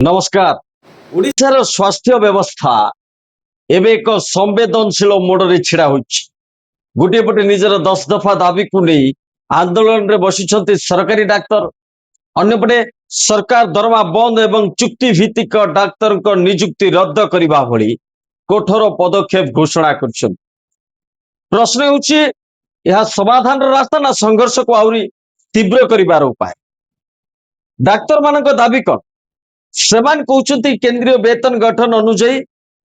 नमस्कार। ओडिशार स्वास्थ्य व्यवस्था एबे एक संवेदनशील मोड़ छिड़ा होइछि। गोटे पटे निजर 10 दफा दाबी को नहीं आंदोलन रे बसिछन्ति सरकारी डाक्तर, अन्यपटे सरकार दरमा बंद एवं चुक्ति भित्तिक डाक्तर नियुक्ति रद्द करने भली कठोर पदक्षेप घोषणा कर। प्रश्न होछि यह समाधान रास्ता ना संघर्ष को आउरी तीव्र करिवार उपाय। डाक्तर मानक दाबी कौन? सेमान कहते केंद्रीय वेतन गठन अनुजाई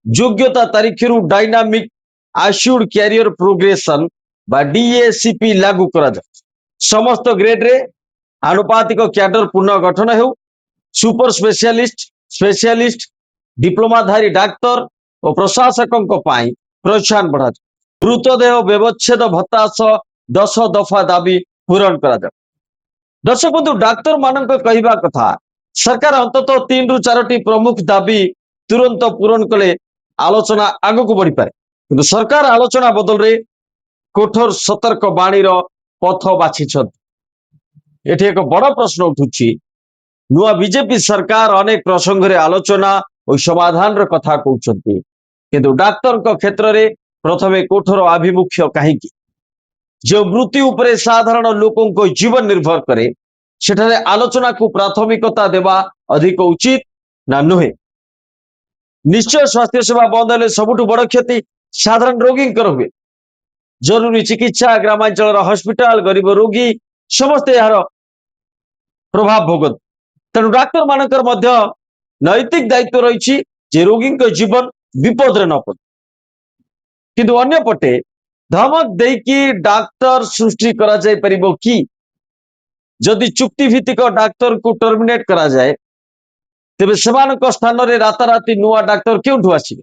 योग्यता तारीख डायनामिक आश्योर्ड कैरियर प्रोग्रेशन बा डीएसीपी लागू करा जाए। समस्त ग्रेड रे आनुपातिक कैडर पुनर्गठन हो, सुपर स्पेशलिस्ट, स्पेशलिस्ट, डिप्लोमाधारी डाक्तर और प्रशासकों प्रोत्साहन बढ़ा जाए। मृतदेह व्यवच्छेद भत्ता सह 10 दफा दाबी पूरण करा जाए। दर्शक बंधु, डाक्तर मानक कहवा कथा सरकार अंततः 3 ରୁ 4ଟି प्रमुख दाबी तुरंत पूरण कले आलोचना आग को बढ़ी पारे, किंतु सरकार आलोचना बदल रे कठोर सतर्क बाणीर पथ बाछि। एठी एक बड़ प्रश्न उठुछि। नुआ बीजेपी सरकार अनेक प्रसंग रे आलोचना और समाधान रे कथा कहउछन्ति, किंतु डाक्तर को क्षेत्र रे प्रथमे कठोर आभिमुख्य काहेकि? जो मृत्यु उपरे साधारण लोकों को जीवन निर्भर करे सेठारे आलोचना को प्राथमिकता देवा अधिक उचित ना नुहे? निश्चय स्वास्थ्य सेवा बंद हेले सबुठु बड़ क्षति साधारण रोगी हुए। जरूरी चिकित्सा ग्रामांचल हस्पिटाल गरीब रोगी समस्त यार प्रभाव भोगत। तेणु डाक्तर मानकर मध्य नैतिक दायित्व रही जे रोगी जीवन विपद रे न पड़े। किंतु अन्य पटे धमक देकी डाक्तर सृष्टि करा जाय परिबो कि? जदि चुक्ति भित्तिक डाक्तर को टर्मिनेट करा जाए तेबे सेमानक स्थान रे राताराती नुआ डाक्तर क्योंठु आसिबे?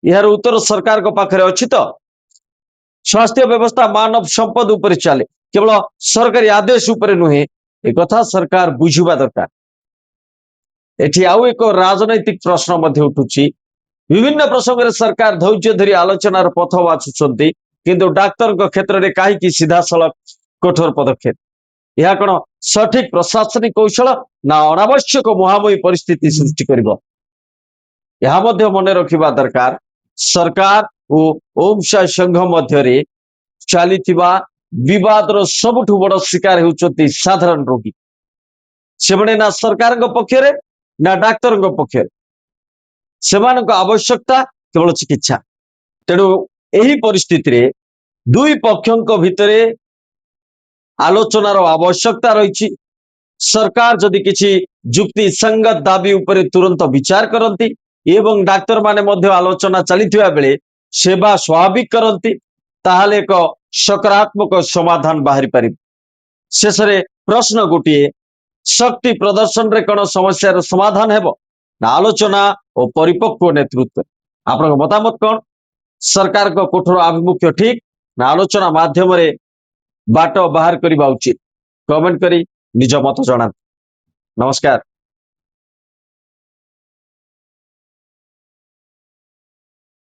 यार उत्तर सरकार को पाखरे अछि तो? स्वास्थ्य व्यवस्था मानव संपद ऊपर चले, केवल सरकारी आदेश ऊपर नुहे। एक कथा सरकार बुझिबा दरकार। एठी आउ एक राजनैतिक प्रश्न मध्य उठुछि। विभिन्न प्रसंग रे सरकार धैर्य धरी आलोचनार पथ बाछुछन्ति, किंतु डाक्तर को क्षेत्र रे काहे कि सीधा सड़क कठोर पदक्षेप? यह कौन सठिक प्रशासनिक कौशल ना अनावश्यक मुहांमुही परिस्थिति सृष्टि करिबो? यह मध्य मन रखिबा दरकार। सरकार और ओमशाह संघ मध्य चलीथिबा विवादर सबुठु बड़ शिकार होउछन्ति साधारण रोगी। सेमने ना सरकार पक्षरे ना डाक्तर पक्षरे। सेमानक आवश्यकता केवल चिकित्सा। तेणु एही परिस्थिति रे दुई पक्षों भितरे आलोचनार आवश्यकता रही। सरकार जदि किसी जुक्ति संगत दाबी उपरे तुरंत विचार करती एवं डाक्तर माने मध्य आलोचना चलिथिबा बेले सेवा स्वाभाविक करती, ताहले एक सकारात्मक समाधान बाहरी पारि। शेष रे प्रश्न गोटिए, शक्ति प्रदर्शन रे कौन समस्या समाधान हेबो ना आलोचना और परिपक्व नेतृत्व? आपन मतामत कौन? सरकार को कठोर आभिमुख्य ठीक ना आलोचना माध्यम रे बाट बाहर करबा उचित? कमेंट करी निज मत जणात। नमस्कार।